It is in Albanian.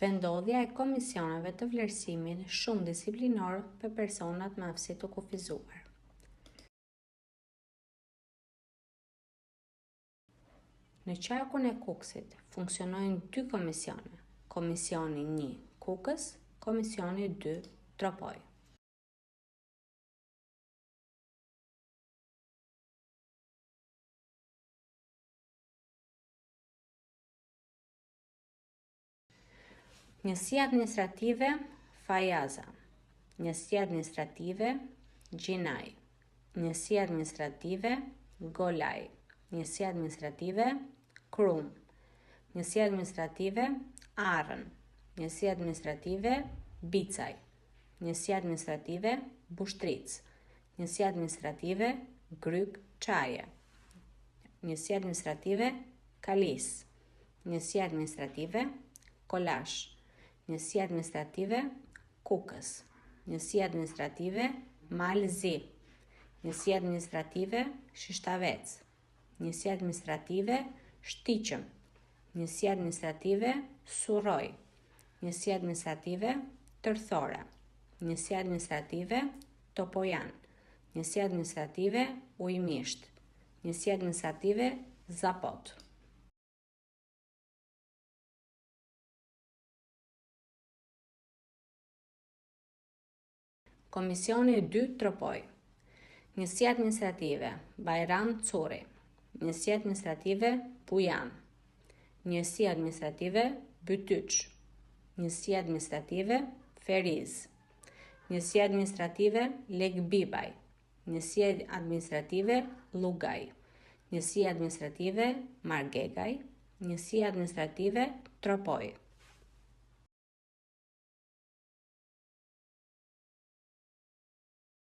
Vendodhja e komisioneve të vlerësimit shumë disiplinor për personat me aftësi të kufizuar. Në qarkun e Kukësit funksionojnë 2 komisione, Komisioni 1 Kukës, Komisioni 2 Tropoj. Njësia administrative Fajaza, Njësia administrative Gjinaj, Njësia administrative Golaj, Njësia administrative Krum, Njësia administrative Arën, Njësia administrative Bicaj, Njësia administrative Bushtric, Njësia administrative Gryk Çaje, Njësia administrative Kalis, Njësia administrative Kolash, Njësia administrative Kukës, Njësia administrative Malzi, Njësia administrative Shishtavec, Njësia administrative Shtiqëm, Njësia administrative Surroj, Njësia administrative Tërthora, Njësia administrative Topojan, Njësia administrative Ujmisht, Njësia administrative Zapot. Komisioni 2 Tropoj, Njësia administrative Bajram Curi, Njësia administrative Pujan, Njësia administrative Bytyç, Njësia administrative Feriz, Njësia administrative Legbibaj, Njësia administrative Lugaj, Njësia administrative Margegaj, Njësia administrative Tropoj.